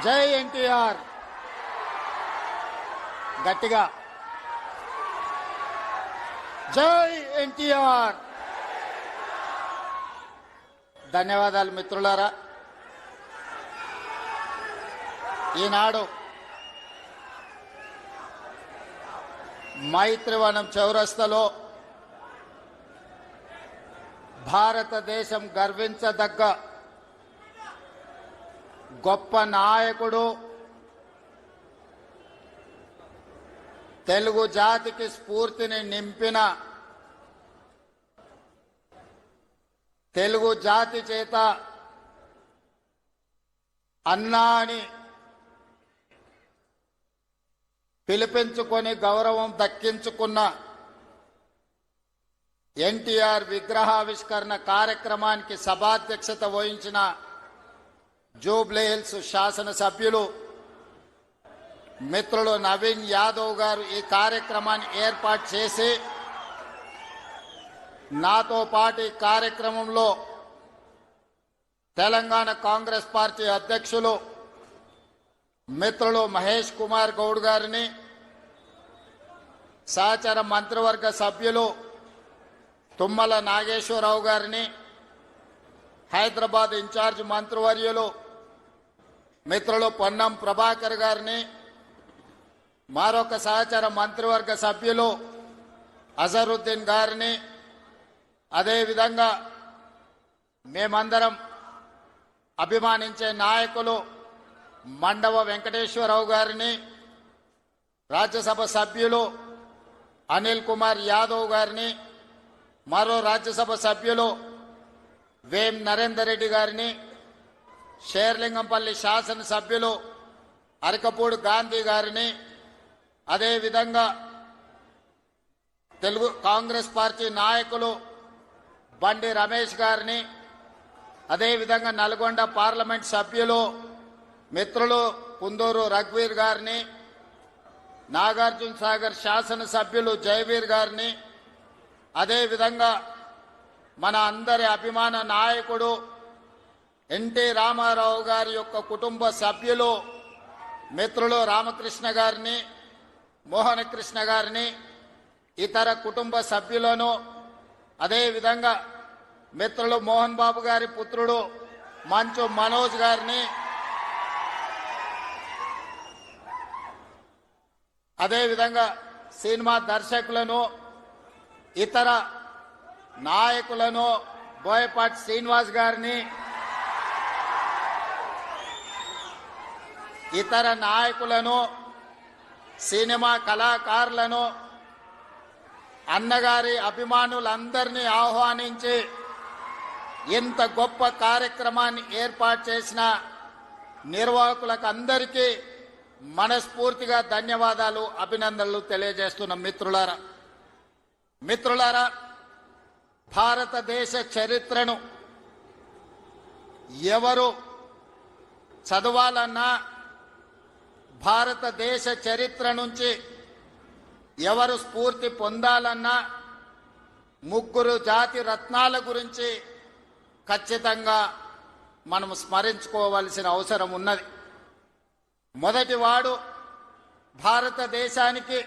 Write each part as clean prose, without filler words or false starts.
జై ఎన్టీఆర్ గట్టిగా జై ఎన్టీఆర్. ధన్యవాదాలు మిత్రులారా. ఈనాడు మైత్రివనం చౌరస్తలో భారతదేశం గర్వించదగ్గ గొప్ప నాయకుడు, తెలుగు జాతికి స్ఫూర్తిని నింపిన, తెలుగు జాతి చేత అన్నా అని పిలిపించుకొని గౌరవం దక్కించుకున్న ఎన్టీఆర్ విగ్రహావిష్కరణ కార్యక్రమానికి సభాధ్యక్షత వహించిన జూబ్లీ హిల్స్ శాసనసభ్యులు మిత్రులు నవీన్ యాదవ్ గారు ఈ కార్యక్రమాన్ని ఏర్పాటు చేసి నాతో పాటు ఈ కార్యక్రమంలో తెలంగాణ కాంగ్రెస్ పార్టీ అధ్యక్షులు మిత్రులు మహేష్ కుమార్ గౌడ్ గారిని, సహచర మంత్రివర్గ సభ్యులు తుమ్మల నాగేశ్వరరావు గారిని, హైదరాబాద్ ఇన్ఛార్జ్ మంత్రివర్యులు మిత్రులు పొన్నం ప్రభాకర్ గారిని, మరొక సహచర మంత్రివర్గ సభ్యులు అజరుద్దీన్ గారిని, అదేవిధంగా మేమందరం అభిమానించే నాయకులు మండవ వెంకటేశ్వరరావు గారిని, రాజ్యసభ సభ్యులు అనిల్ కుమార్ యాదవ్ గారిని, మరో రాజ్యసభ సభ్యులు వేం నరేందర్ రెడ్డి గారిని, షేర్లింగంపల్లి శాసనసభ్యులు అరకపూడి గాంధీ గారిని, అదేవిధంగా తెలుగు కాంగ్రెస్ పార్టీ నాయకులు బండి రమేష్ గారిని, అదేవిధంగా నల్గొండ పార్లమెంట్ సభ్యులు మిత్రులు కుందూరు రఘువీర్ గారిని, నాగార్జున సాగర్ శాసనసభ్యులు జయవీర్ గారిని, అదేవిధంగా మన అందరి అభిమాన నాయకుడు ఎన్టీ రామారావు గారి యొక్క కుటుంబ సభ్యులు మిత్రులు రామకృష్ణ గారిని, మోహనకృష్ణ గారిని, ఇతర కుటుంబ సభ్యులను, అదేవిధంగా మిత్రులు మోహన్ బాబు గారి పుత్రుడు మంచు మనోజ్ గారిని, అదేవిధంగా సినిమా దర్శకులను, ఇతర నాయకులను, బోయపాటి శ్రీనివాస్ గారిని, ఇతర నాయకులను, సినిమా కళాకారులను, అన్నగారి అభిమానులందరినీ ఆహ్వానించి ఇంత గొప్ప కార్యక్రమాన్ని ఏర్పాటు చేసిన నిర్వాహకులకు అందరికీ మనస్ఫూర్తిగా ధన్యవాదాలు, అభినందనలు తెలియజేస్తున్న మిత్రులారా, భారతదేశ చరిత్రను ఎవరు చదవాలన్నా, భారతదేశ చరిత్ర నుంచి ఎవరు స్ఫూర్తి పొందాలన్నా ముగ్గురు జాతి రత్నాల గురించి ఖచ్చితంగా మనం స్మరించుకోవాల్సిన అవసరం ఉన్నది. మొదటివాడు భారతదేశానికి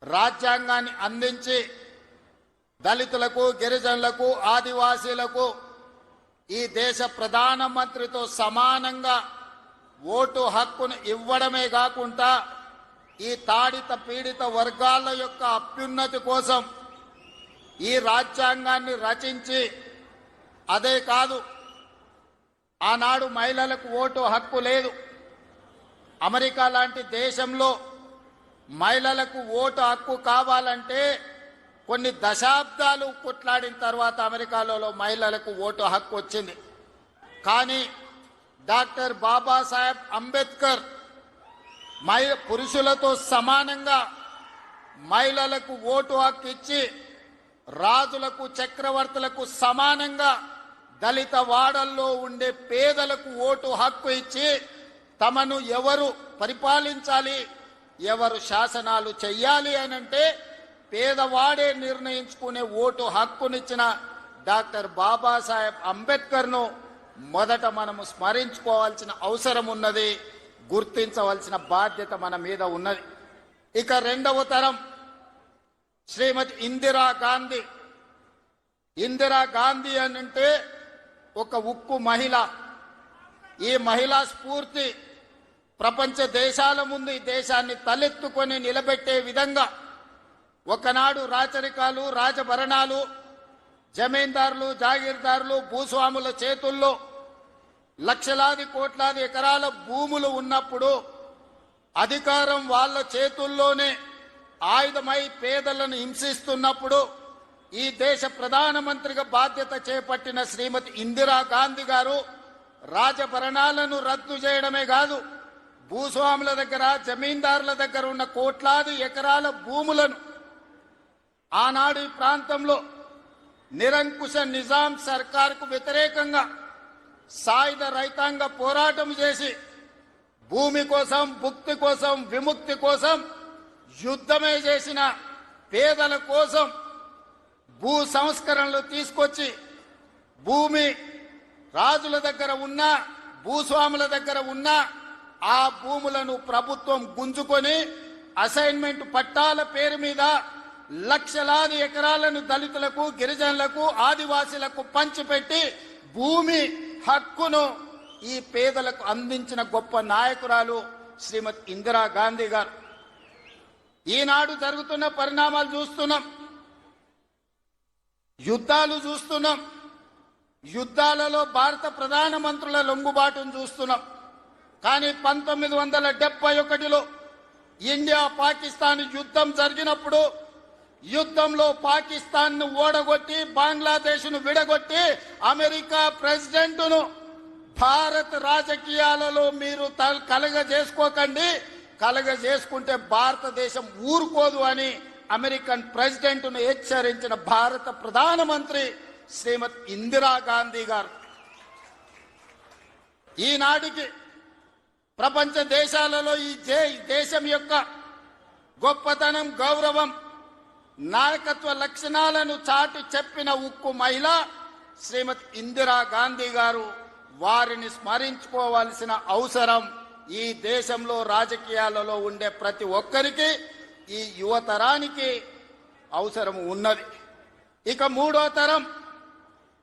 రాజ్యాంగాన్ని అందించి దళితులకు, గిరిజనులకు, ఆదివాసీలకు ఈ దేశ ప్రధానమంత్రితో సమానంగా ఓటు హక్కును ఇవ్వడమే కాకుండా ఈ తాడిత పీడిత వర్గాల యొక్క అభ్యున్నతి కోసం ఈ రాజ్యాంగాన్ని రచించి, అదే కాదు ఆనాడు మహిళలకు ఓటు హక్కు లేదు. అమెరికా లాంటి దేశంలో మహిళలకు ఓటు హక్కు కావాలంటే కొన్ని దశాబ్దాలు కొట్లాడిన తర్వాత అమెరికాలో మహిళలకు ఓటు హక్కు వచ్చింది. కానీ డాక్టర్ బాబాసాహెబ్ అంబేద్కర్ పురుషులతో సమానంగా మహిళలకు ఓటు హక్కు ఇచ్చి, రాజులకు, చక్రవర్తులకు సమానంగా దళిత వాడల్లో ఉండే పేదలకు ఓటు హక్కు ఇచ్చి, తమను ఎవరు పరిపాలించాలి, ఎవరు శాసనాలు చెయ్యాలి అనంటే పేదవాడే నిర్ణయించుకునే ఓటు హక్కునిచ్చిన డాక్టర్ బాబాసాహెబ్ అంబేద్కర్ను మొదట మనము స్మరించుకోవాల్సిన అవసరం ఉన్నది, గుర్తించవలసిన బాధ్యత మన మీద ఉన్నది. ఇక రెండవ తరం శ్రీమతి ఇందిరాగాంధీ. ఇందిరాగాంధీ అంటే ఒక ఉక్కు మహిళ. ఈ మహిళా స్ఫూర్తి ప్రపంచ దేశాల ముందు ఈ దేశాన్ని తలెత్తుకొని నిలబెట్టే విధంగా ఒకనాడు రాచరికాలు, రాజభరణాలు, జమీందారులు, జాగీర్దారులు, భూస్వాముల చేతుల్లో లక్షలాది కోట్లాది ఎకరాల భూములు ఉన్నప్పుడు అధికారం వాళ్ళ చేతుల్లోనే ఆయుధమై పేదలను హింసిస్తున్నప్పుడు ఈ దేశ ప్రధానమంత్రిగా బాధ్యత చేపట్టిన శ్రీమతి ఇందిరాగాంధీ గారు రాజభరణాలను రద్దు చేయడమే కాదు, భూస్వాముల దగ్గర, జమీందారుల దగ్గర ఉన్న కోట్లాది ఎకరాల భూములను ఆనాడు ఈ ప్రాంతంలో నిరంకుశ నిజాం సర్కార్కు వ్యతిరేకంగా సాయుధ రైతాంగ పోరాటం చేసి భూమి కోసం, భుక్తి కోసం, విముక్తి కోసం యుద్ధమే చేసిన పేదల కోసం భూ సంస్కరణలు తీసుకొచ్చి భూమి రాజుల దగ్గర ఉన్న, భూస్వాముల దగ్గర ఉన్న ఆ భూములను ప్రభుత్వం గుంజుకొని అసైన్మెంట్ పట్టాల పేరు మీద లక్షలాది ఎకరాలను దళితులకు, గిరిజనులకు, ఆదివాసీలకు పంచిపెట్టి భూమి హక్కును ఈ పేదలకు అందించిన గొప్ప నాయకురాలు శ్రీమతి ఇందిరాగాంధీ గారు. ఈనాడు జరుగుతున్న పరిణామాలు చూస్తున్నాం, యుద్ధాలు చూస్తున్నాం, యుద్ధాలలో భారత ప్రధానమంత్రుల లొంగుబాటును చూస్తున్నాం. కానీ 1971లో ఇండియా పాకిస్తాన్ యుద్ధం జరిగినప్పుడు యుద్ధంలో పాకిస్తాన్ను ఓడగొట్టి బంగ్లాదేశ్ను విడగొట్టి అమెరికా ప్రెసిడెంట్ను భారత్ రాజకీయాలలో మీరు కలగజేసుకోకండి, కలగజేసుకుంటే భారతదేశం ఊరుకోదు అని అమెరికన్ ప్రెసిడెంట్ను హెచ్చరించిన భారత ప్రధానమంత్రి శ్రీమతి ఇందిరాగాంధీ గారు. ఈనాటికి ప్రపంచ దేశాలలో ఈ దేశం యొక్క గొప్పతనం, గౌరవం, నాయకత్వ లక్షణాలను చాటి చెప్పిన ఉక్కు మహిళ శ్రీమతి ఇందిరాగాంధీ గారు. వారిని స్మరించుకోవాల్సిన అవసరం ఈ దేశంలో రాజకీయాలలో ఉండే ప్రతి ఒక్కరికి, ఈ యువతరానికి అవసరం ఉన్నది. ఇక మూడో తరం,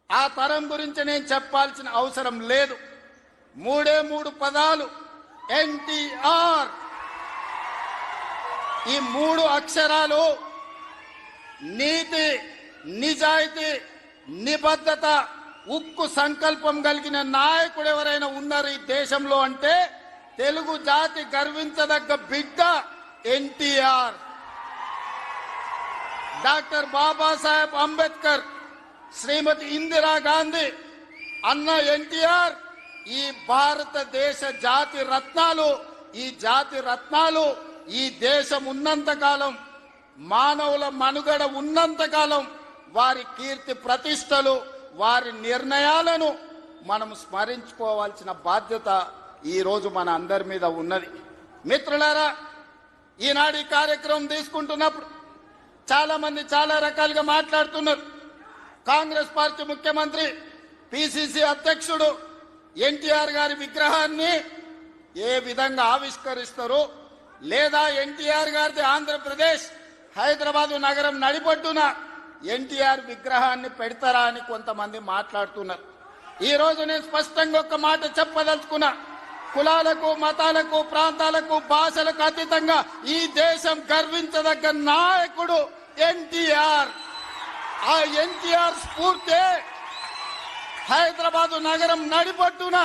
ఆ తరం గురించి నేను చెప్పాల్సిన అవసరం లేదు. మూడు పదాలు, ఎన్టీఆర్. ఈ 3 అక్షరాలు నీతి, నిజాయితీ, నిబద్ధత, ఉక్కు సంకల్పం కలిగిన నాయకుడు ఎవరైనా ఉన్నారు ఈ దేశంలో అంటే తెలుగు జాతి గర్వించదగ్గ బిడ్డ ఎన్టీఆర్. డాక్టర్ బాబాసాహెబ్ అంబేద్కర్, శ్రీమతి ఇందిరాగాంధీ, అన్న ఎన్టీఆర్ ఈ భారతదేశ జాతి రత్నాలు. ఈ జాతి రత్నాలు ఈ దేశం ఉన్నంతకాలం, మానవుల మనుగడ ఉన్నంతకాలం వారి కీర్తి ప్రతిష్టలు, వారి నిర్ణయాలను మనం స్మరించుకోవాల్సిన బాధ్యత ఈ రోజు మన అందరి మీద ఉన్నది. మిత్రులారా, ఈనాడు ఈ కార్యక్రమం తీసుకుంటున్నప్పుడు చాలా మంది చాలా రకాలుగా మాట్లాడుతున్నారు. కాంగ్రెస్ పార్టీ ముఖ్యమంత్రి, పిసిసి అధ్యక్షుడు ఎన్టీఆర్ గారి విగ్రహాన్ని ఏ విధంగా ఆవిష్కరిస్తారు, లేదా ఎన్టీఆర్ గారిది ఆంధ్రప్రదేశ్ హైదరాబాదు నగరం నడిపొడ్డున ఎన్టీఆర్ విగ్రహాన్ని పెడతారా అని కొంతమంది మాట్లాడుతున్నారు. ఈ రోజు నేను స్పష్టంగా ఒక మాట చెప్పదలుచుకున్నా. కులాలకు, మతాలకు, ప్రాంతాలకు, భాషలకు అతీతంగా ఈ దేశం గర్వించదగ్గ నాయకుడు ఎన్టీఆర్. ఆ ఎన్టీఆర్ స్ఫూర్తి హైదరాబాదు నగరం నడిపొట్టున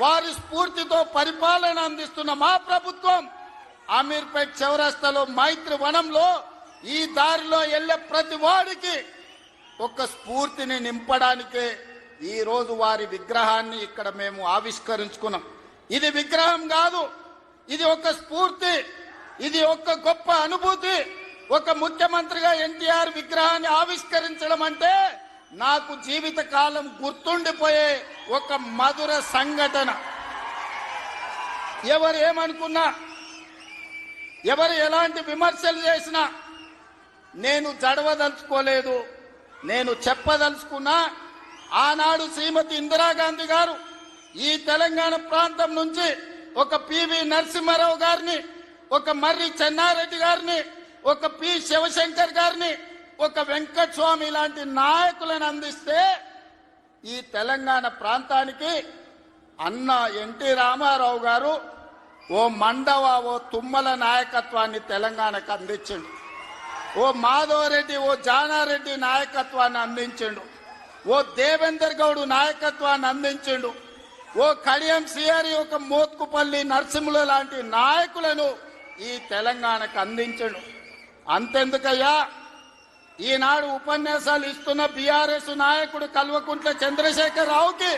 వారి స్ఫూర్తితో పరిపాలన అందిస్తున్న మా ప్రభుత్వం అమీర్పేట్ చౌరస్తాలో, మైత్రి వనంలో ఈ దారిలో వెళ్లే ప్రతి వాడికి ఒక స్ఫూర్తిని నింపడానికే ఈ రోజు వారి విగ్రహాన్ని ఇక్కడ మేము ఆవిష్కరించుకున్నాం. ఇది విగ్రహం కాదు, ఇది ఒక స్ఫూర్తి, ఇది ఒక గొప్ప అనుభూతి. ఒక ముఖ్యమంత్రిగా ఎన్టీఆర్ విగ్రహాన్ని ఆవిష్కరించడం అంటే నాకు జీవిత కాలం గుర్తుండిపోయే ఒక మధుర సంఘటన. ఎవరు ఏమనుకున్నా, ఎవరు ఎలాంటి విమర్శలు చేసినా నేను జడవదలుచుకోలేదు. నేను చెప్పదలుచుకున్నా ఆనాడు శ్రీమతి ఇందిరాగాంధీ గారు ఈ తెలంగాణ ప్రాంతం నుంచి ఒక పివి నరసింహారావు గారిని, ఒక మర్రి చెన్నారెడ్డి గారిని, ఒక పి శివశంకర్ గారిని, ఒక వెంకటస్వామి లాంటి నాయకులను అందిస్తే ఈ తెలంగాణ ప్రాంతానికి అన్న ఎన్టీ రామారావు గారు ఓ మండవ, ఓ తుమ్మల నాయకత్వాన్ని తెలంగాణకు అందించిండు. ఓ మాధవరెడ్డి, ఓ జానారెడ్డి నాయకత్వాన్ని అందించిండు. ఓ దేవేందర్ గౌడ్ నాయకత్వాన్ని అందించిండు. ఓ కడియం సిఆరి, ఒక మోత్కుపల్లి నరసింహుల లాంటి నాయకులను ఈ తెలంగాణకు అందించిండు. అంతెందుకయ్యా, ఈనాడు ఉపన్యాసాలు ఇస్తున్న బీఆర్ఎస్ నాయకుడు కల్వకుంట్ల చంద్రశేఖర్ రావుకి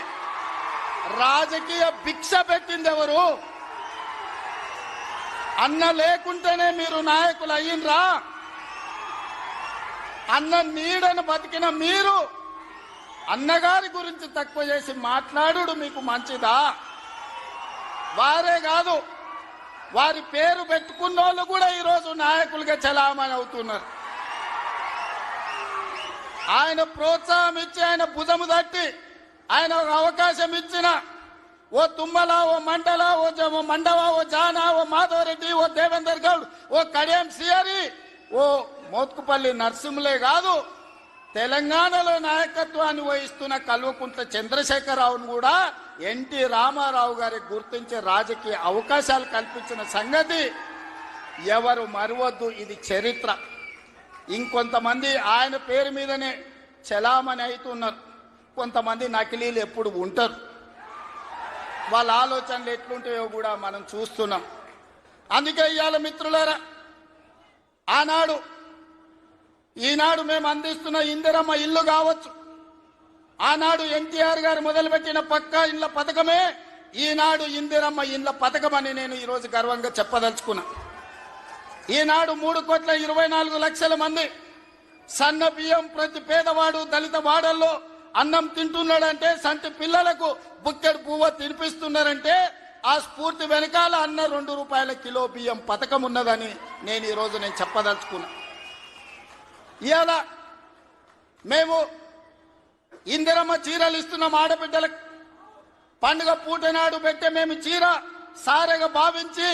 రాజకీయ భిక్ష పెట్టింది ఎవరు? అన్న లేకుంటేనే మీరు నాయకులు అయ్యిండ్రా? అన్న నీడను బతికిన మీరు అన్నగారి గురించి తక్కువ చేసి మాట్లాడు మీకు మంచిదా? వారే కాదు, వారి పేరు పెట్టుకున్న వాళ్ళు కూడా ఈరోజు నాయకులుగా చలామణి అవుతున్నారు. ఆయన ప్రోత్సాహం ఇచ్చి, ఆయన భుజము తట్టి, ఆయన ఒక అవకాశం ఇచ్చిన ఓ తుమ్మల, ఓ మండల, ఓ మండవ, ఓ జానా, ఓ మాధవరెడ్డి, ఓ దేవేందర్ గౌడ్, ఓ కడియం సిఆరి, ఓ మోత్కుపల్లి నరసింహులే కాదు, తెలంగాణలో నాయకత్వాన్ని వహిస్తున్న కల్వకుంట్ల చంద్రశేఖరరావును కూడా ఎన్టీ రామారావు గారికి గుర్తించే రాజకీయ అవకాశాలు కల్పించిన సంగతి ఎవరు మరవద్దు. ఇది చరిత్ర. ఇంకొంతమంది ఆయన పేరు మీదనే చలామణి అవుతున్నారు. కొంతమంది నకిలీలు ఎప్పుడు ఉంటారు. వాళ్ళ ఆలోచనలు ఎట్లుంటాయో కూడా మనం చూస్తున్నాం. అందుకే ఇవాళ మిత్రులారా, ఈనాడు మేము అందిస్తున్న ఇందిరమ్మ ఇల్లు కావచ్చు, ఆనాడు ఎన్టీఆర్ గారు మొదలుపెట్టిన పక్కా ఇళ్ల పథకమే ఈనాడు ఇందిరమ్మ ఇళ్ల పథకం అని నేను ఈరోజు గర్వంగా చెప్పదలుచుకున్నా. ఈనాడు 3,24,00,000 మంది సన్న బియ్యం ప్రతి పేదవాడు దళిత వాడల్లో అన్నం తింటున్నాడంటే, సంటి పిల్లలకు బుక్కెడు పువ్వ తినిపిస్తున్నారంటే ఆ స్ఫూర్తి వెనకాల అన్న 2 రూపాయల కిలో బియ్యం పథకం ఉన్నదని నేను ఈరోజు చెప్పదలుచుకున్నా. ఇవాళ మేము ఇందిరమ్మ చీరలు ఇస్తున్నాం ఆడబిడ్డలకు. పండుగ పూట నాడు పెట్టే మేము చీర సారెగా భావించి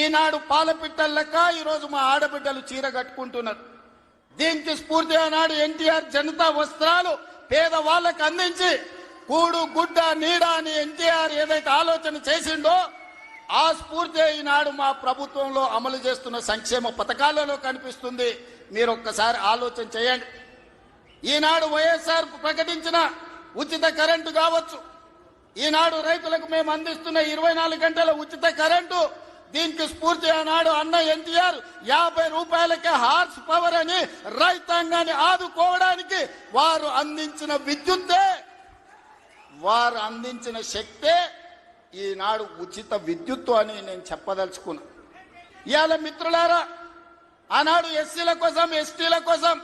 ఈనాడు పాలపిట్టల లెక్క ఈరోజు మా ఆడబిడ్డలు చీర కట్టుకుంటున్నారు. దీనికి స్ఫూర్తి ఆనాడు ఎన్టీఆర్ జనతా వస్త్రాలు పేదవాళ్ళకు అందించి కూడు గుడ్డ నీడ అని ఎన్టీఆర్ ఏదైతే ఆలోచన చేసిండో ఆ స్ఫూర్తి ఈనాడు మా ప్రభుత్వంలో అమలు చేస్తున్న సంక్షేమ పథకాలలో కనిపిస్తుంది. మీరు ఒక్కసారి ఆలోచన చేయండి. ఈనాడు వైఎస్ఆర్ ప్రకటించిన ఉచిత కరెంటు కావచ్చు, ఈనాడు రైతులకు మేము అందిస్తున్న 24 గంటల ఉచిత కరెంటు, దీనికి స్ఫూర్తి ఆనాడు అన్న ఎన్టీఆర్ 50 రూపాయలకే హార్స్ పవర్ అని రైతాంగాన్ని ఆదుకోవడానికి వారు అందించిన విద్యుత్తే, వారు అందించిన శక్తే ఈనాడు ఉచిత విద్యుత్తు అని నేను చెప్పదలుచుకున్నా. ఇవాళ మిత్రులారా, ఆనాడు ఎస్సీల కోసం, ఎస్టీల కోసం,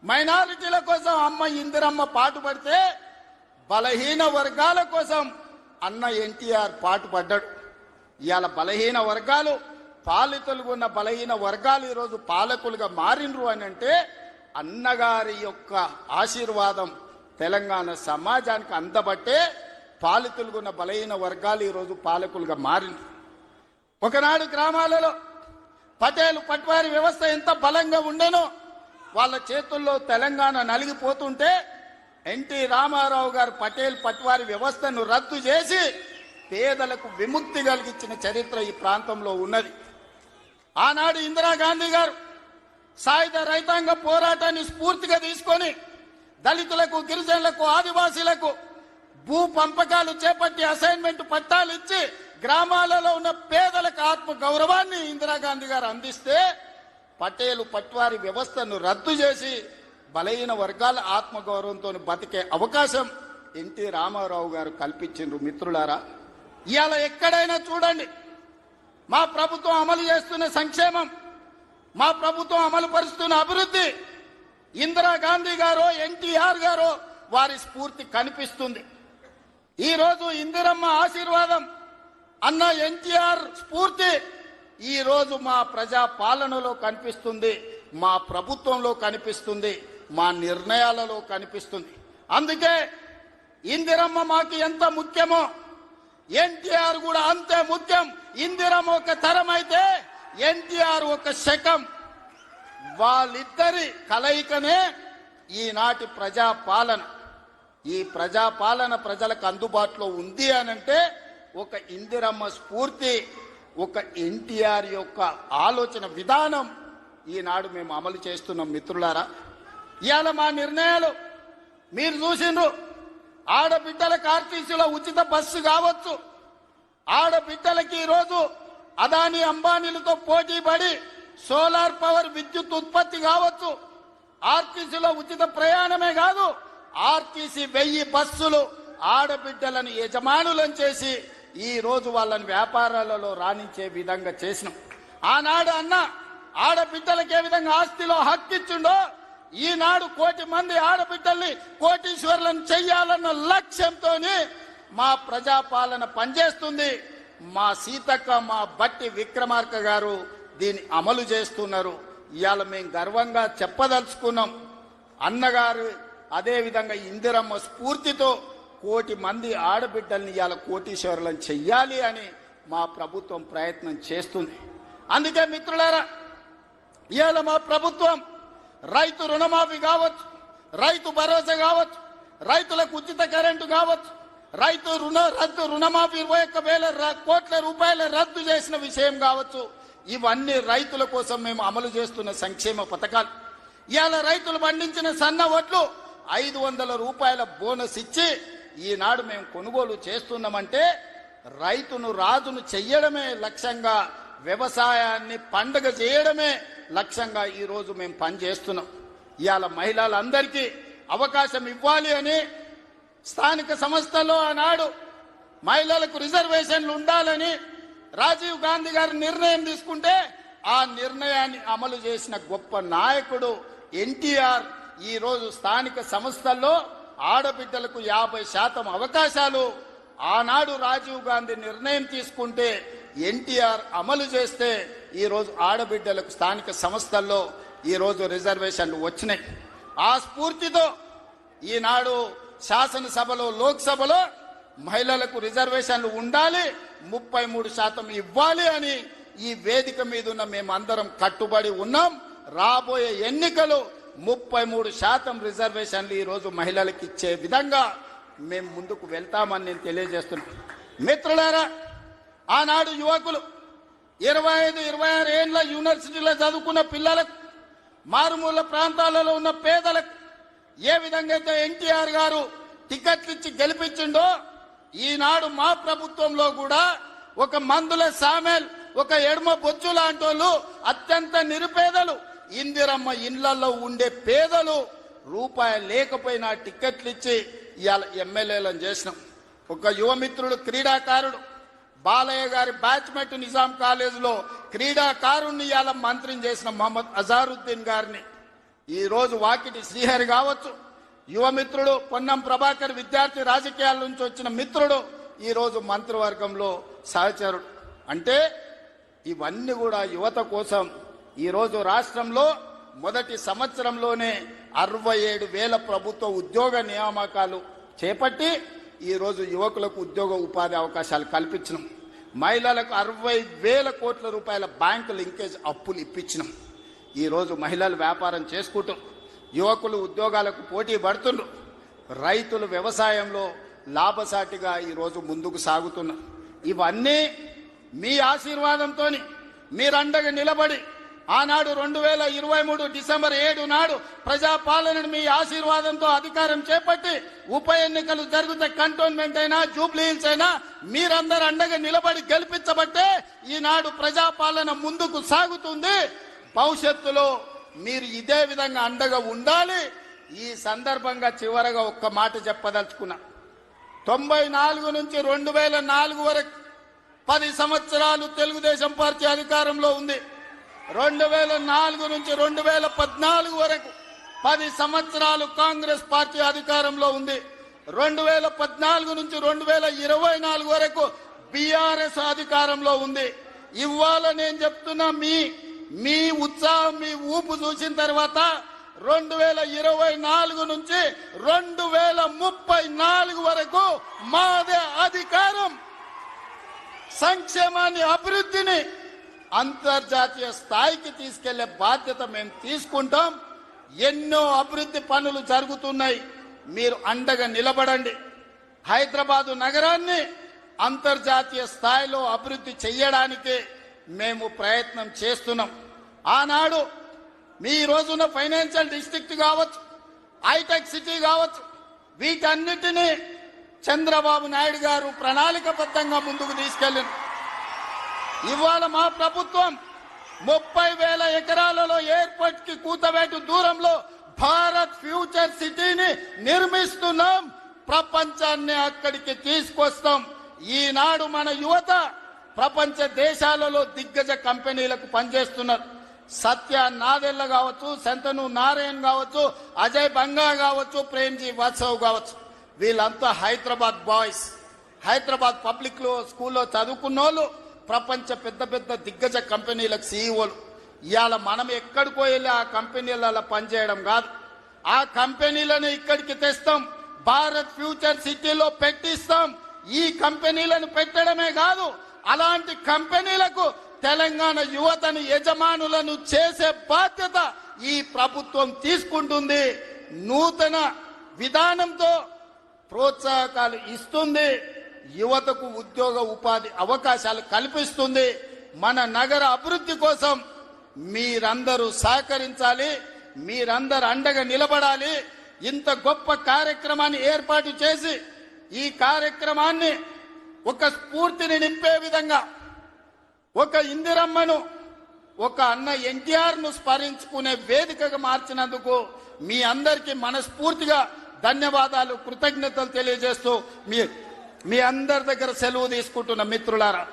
మైనారిటీల కోసం అమ్మ ఇందిరమ్మ పాటుపడితే బలహీన వర్గాల కోసం అన్న ఎన్టీఆర్ పాటుపడ్డాడు. ఇవాళ బలహీన వర్గాలు, పాలితులుగా ఉన్న బలహీన వర్గాలు ఈరోజు పాలకులుగా మారినరు అని అంటే అన్నగారి యొక్క ఆశీర్వాదం తెలంగాణ సమాజానికి అందబట్టే పాలితులుగా ఉన్న బలహీన వర్గాలు ఈరోజు పాలకులుగా మారినరు. ఒకనాడు గ్రామాలలో పటేలు పట్వారి వ్యవస్థ ఎంత బలంగా ఉండేనో వాళ్ళ చేతుల్లో తెలంగాణ నలిగిపోతుంటే ఎన్టీ రామారావు గారు పటేల్ పట్వారి వ్యవస్థను రద్దు చేసి పేదలకు విముక్తి కలిగించిన చరిత్ర ఈ ప్రాంతంలో ఉన్నది. ఆనాడు ఇందిరాగాంధీ గారు సాయుధ రైతాంగ పోరాటాన్ని స్ఫూర్తిగా తీసుకొని దళితులకు, గిరిజనులకు, ఆదివాసీలకు భూ పంపకాలు చేపట్టి అసైన్మెంట్ పట్టాలు ఇచ్చి గ్రామాలలో ఉన్న పేదలకు ఆత్మ గౌరవాన్ని ఇందిరాగాంధీ గారు అందిస్తే పటేలు పట్వారి వ్యవస్థను రద్దు చేసి బలహీన వర్గాల ఆత్మగౌరవంతో బతికే అవకాశం ఎన్టీ రామారావు గారు కల్పించారు. మిత్రులారా, ఇవాళ ఎక్కడైనా చూడండి మా ప్రభుత్వం అమలు చేస్తున్న సంక్షేమం, మా ప్రభుత్వం అమలు పరుస్తున్న అభివృద్ధి ఇందిరాగాంధీ గారో ఎన్టీఆర్ గారో వారి స్ఫూర్తి కనిపిస్తుంది. ఈరోజు ఇందిరమ్మ ఆశీర్వాదం, అన్న ఎన్టీఆర్ స్ఫూర్తి ఈరోజు మా ప్రజా పాలనలో కనిపిస్తుంది, మా ప్రభుత్వంలో కనిపిస్తుంది, మా నిర్ణయాలలో కనిపిస్తుంది. అందుకే ఇందిరమ్మ మాకు ఎంత ముఖ్యమో ఎన్టీఆర్ కూడా అంతే ముఖ్యం. ఇందిరమ్మ ఒక తరం అయితే ఎన్టీఆర్ ఒక శకం. వాళ్ళిద్దరి కలయికనే ఈనాటి ప్రజాపాలన. ఈ ప్రజాపాలన ప్రజలకు అందుబాటులో ఉంది అనంటే ఒక ఇందిరమ్మ స్ఫూర్తి, ఒక ఎన్టీఆర్ యొక్క ఆలోచన విధానం ఈనాడు మేము అమలు చేస్తున్నాం. మిత్రులారా, ఇవాళ మా నిర్ణయాలు మీరు చూసిండ్రు. ఆడబిడ్డలకు ఆర్టీసీలో ఉచిత బస్సు కావచ్చు, ఆడబిడ్డలకి ఈరోజు అదానీ అంబానీలతో పోటీ పడి సోలార్ పవర్ విద్యుత్ ఉత్పత్తి కావచ్చు, ఆర్టీసీలో ఉచిత ప్రయాణమే కాదు, ఆర్టీసీ 1000 బస్సులు ఆడబిడ్డలను యజమానులను చేసి ఈ రోజు వాళ్ళని వ్యాపారాలలో రాణించే విధంగా చేసినాం. ఆనాడు అన్న ఆడబిడ్డలకు ఏ విధంగా ఆస్తిలో హక్కిచ్చిండో ఈనాడు 1 కోటి మంది ఆడబిడ్డల్ని కోటీశ్వరులను చెయ్యాలన్న లక్ష్యంతో మా ప్రజాపాలన పనిచేస్తుంది. మా సీతక్క, మా బట్టి విక్రమార్క గారు దీన్ని అమలు చేస్తున్నారు. ఇవాళ మేము గర్వంగా చెప్పదలుచుకున్నాం, అన్నగారు అదేవిధంగా ఇందిరమ్మ స్ఫూర్తితో 1 కోటి మంది ఆడబిడ్డల్ని ఇవాళ కోటీశ్వరులను చెయ్యాలి అని మా ప్రభుత్వం ప్రయత్నం చేస్తుంది. అందుకే మిత్రులారా, ఇవాళ మా ప్రభుత్వం రైతు రుణమాఫీ కావచ్చు, రైతు భరోసా కావచ్చు, రైతులకు ఉచిత కరెంటు కావచ్చు, రైతు రుణమాఫీ 21,000 కోట్ల రూపాయల రద్దు చేసిన విషయం కావచ్చు, ఇవన్నీ రైతుల కోసం మేము అమలు చేస్తున్న సంక్షేమ పథకాలు. ఇవాళ రైతులు పండించిన సన్న వడ్లు 500 రూపాయల బోనస్ ఇచ్చి ఈనాడు మేము కొనుగోలు చేస్తున్నామంటే రైతును రాజును చెయ్యడమే లక్ష్యంగా, వ్యవసాయాన్ని పండగ చేయడమే లక్ష్యంగా ఈరోజు మేము పనిచేస్తున్నాం. ఇవాళ మహిళలందరికీ అవకాశం ఇవ్వాలి అని స్థానిక సంస్థల్లో ఆనాడు మహిళలకు రిజర్వేషన్లు ఉండాలని రాజీవ్ గాంధీ గారు నిర్ణయం తీసుకుంటే ఆ నిర్ణయాన్ని అమలు చేసిన గొప్ప నాయకుడు ఎన్టీఆర్. ఈ రోజు స్థానిక సంస్థల్లో ఆడబిడ్డలకు 50% అవకాశాలు ఆనాడు రాజీవ్ గాంధీ నిర్ణయం తీసుకుంటే ఎన్టీఆర్ అమలు చేస్తే ఈ రోజు ఆడబిడ్డలకు స్థానిక సంస్థల్లో ఈ రోజు రిజర్వేషన్లు వచ్చినాయి. ఆ స్ఫూర్తితో ఈనాడు శాసనసభలో, లోక్సభలో మహిళలకు రిజర్వేషన్లు ఉండాలి, 33% ఇవ్వాలి అని ఈ వేదిక మీద ఉన్న మేమందరం కట్టుబడి ఉన్నాం. రాబోయే ఎన్నికలు 33% రిజర్వేషన్లు ఈ రోజు మహిళలకు ఇచ్చే విధంగా మేము ముందుకు వెళ్తామని నేను తెలియజేస్తున్నాను. మిత్రులారా, ఆనాడు యువకులు 25-26 ఏళ్ల యూనివర్సిటీలో చదువుకున్న పిల్లలకు, మారుమూల ప్రాంతాలలో ఉన్న పేదలకు ఏ విధంగా అయితే ఎన్టీఆర్ గారు టికెట్లు ఇచ్చి గెలిపించిండో ఈనాడు మా ప్రభుత్వంలో కూడా ఒక మందుల సామెల్, ఒక ఎడమ బొచ్చు లాంటి వాళ్ళు అత్యంత నిరుపేదలు, ఇందిరమ్మ ఇండ్లలో ఉండే పేదలు రూపాయి లేకపోయినా టికెట్లు ఇచ్చి ఇవాళ ఎమ్మెల్యేలను చేసినాం. ఒక యువమిత్రుడు, క్రీడాకారుడు బాలయ్య గారి బ్యాచ్మెట్ నిజాం కాలేజీలో క్రీడాకారుణ్ణి ఇవాళ మంత్రిని చేసిన మహమ్మద్ అజారుద్దీన్ గారిని, ఈ రోజు వాకిటి శ్రీహరి కావచ్చు, యువమిత్రుడు పొన్నం ప్రభాకర్ విద్యార్థి రాజకీయాల నుంచి వచ్చిన మిత్రుడు ఈ రోజు మంత్రివర్గంలో సహచరుడు. అంటే ఇవన్నీ కూడా యువత కోసం. ఈ రోజు రాష్ట్రంలో మొదటి సంవత్సరంలోనే 67,000 ప్రభుత్వ ఉద్యోగ నియామకాలు చేపట్టి ఈ రోజు యువకులకు ఉద్యోగ ఉపాధి అవకాశాలు కల్పించినాం. మహిళలకు 60,000 కోట్ల రూపాయల బ్యాంకు లింకేజ్ అప్పులు ఇప్పించినాం. ఈ రోజు మహిళలు వ్యాపారం చేసుకుంటూ, యువకులు ఉద్యోగాలకు పోటీ పడుతుండ్రు, రైతులు వ్యవసాయంలో లాభసాటిగా ఈ రోజు ముందుకు సాగుతున్నారు. ఇవన్నీ మీ ఆశీర్వాదంతో మీరండగా నిలబడి ఆనాడు 2023 డిసెంబర్ 7 నాడు ప్రజాపాలనను మీ ఆశీర్వాదంతో అధికారం చేపట్టి ఉప ఎన్నికలు జరిగితే కంటోన్మెంట్ అయినా, జూబ్లీ హిల్స్ అయినా మీరందరూ అండగా నిలబడి గెలిపించబట్టే ఈనాడు ప్రజాపాలన ముందుకు సాగుతుంది. భవిష్యత్తులో మీరు ఇదే విధంగా అండగా ఉండాలి. ఈ సందర్భంగా చివరగా ఒక్క మాట చెప్పదలుచుకున్నా. 94 నుంచి 2004 వరకు 10 సంవత్సరాలు తెలుగుదేశం పార్టీ అధికారంలో ఉంది. 2004 నుంచి 2014 వరకు 10 సంవత్సరాలు కాంగ్రెస్ పార్టీ అధికారంలో ఉంది. 2014 నుంచి 2024 వరకు బీఆర్ఎస్ అధికారంలో ఉంది. ఇవాళ నేను చెప్తున్నా, మీ ఉత్సాహం, మీ ఊపు చూసిన తర్వాత 2024 నుంచి 2034 వరకు మాదే అధికారం. సంక్షేమాన్ని, అభివృద్ధిని అంతర్జాతీయ స్థాయికి తీసుకెళ్లే బాధ్యత మేము తీసుకుంటాం. ఎన్నో అభివృద్ధి పనులు జరుగుతున్నాయి, మీరు అండగా నిలబడండి. హైదరాబాదు నగరాన్ని అంతర్జాతీయ స్థాయిలో అభివృద్ధి చేయడానికి మేము ప్రయత్నం చేస్తున్నాం. ఆనాడు మీ రోజున ఫైనాన్షియల్ డిస్ట్రిక్ట్ కావచ్చు, హైటెక్ సిటీ కావచ్చు, వీటన్నిటినీ చంద్రబాబు నాయుడు గారు ప్రణాళికబద్ధంగా ముందుకు తీసుకెళ్ళింది. ఇవాళ మా ప్రభుత్వం 30,000 ఎకరాలలో ఎయిర్పోర్ట్ కి కూతవేటు దూరంలో భారత్ ఫ్యూచర్ సిటీని నిర్మిస్తున్నాం. ప్రపంచాన్ని అక్కడికి తీసుకొస్తాం. ఈనాడు మన యువత ప్రపంచ దేశాలలో దిగ్గజ కంపెనీలకు పనిచేస్తున్నారు. సత్య నాదెల్ల కావచ్చు, శంతను నారాయణ్ కావచ్చు, అజయ్ బంగా కావచ్చు, ప్రేమ్జీ వాత్సవ్ కావచ్చు, వీళ్ళంతా హైదరాబాద్ బాయ్స్. హైదరాబాద్ పబ్లిక్ స్కూల్లో చదువుకున్న వాళ్ళు ప్రపంచ పెద్ద పెద్ద దిగ్గజ కంపెనీలకు సీఈఓలు. ఇవాళ మనం ఎక్కడికో వెళ్ళి ఆ కంపెనీలలో పనిచేయడం కాదు, ఆ కంపెనీలను ఇక్కడికి తెస్తాం, భారత్ ఫ్యూచర్ సిటీలో పెట్టిస్తాం. ఈ కంపెనీలను పెట్టడమే కాదు, అలాంటి కంపెనీలకు తెలంగాణ యువతను యజమానులను చేసే బాధ్యత ఈ ప్రభుత్వం తీసుకుంటుంది. నూతన విధానంతో ప్రోత్సాహకాలు ఇస్తుంది, యువతకు ఉద్యోగ ఉపాధి అవకాశాలు కల్పిస్తుంది. మన నగర అభివృద్ధి కోసం మీరందరూ సహకరించాలి, మీరందరూ అండగా నిలబడాలి. ఇంత గొప్ప కార్యక్రమాన్ని ఏర్పాటు చేసి ఈ కార్యక్రమాన్ని ఒక స్ఫూర్తిని నింపే విధంగా, ఒక ఇందిరమ్మను, ఒక అన్న ఎన్టీఆర్ ను స్మరించుకునే వేదికగా మార్చినందుకు మీ అందరికీ మనస్ఫూర్తిగా ధన్యవాదాలు, కృతజ్ఞతలు తెలియజేస్తూ మీ అందరి దగ్గర సెలవు తీసుకుంటున్న మిత్రులారా.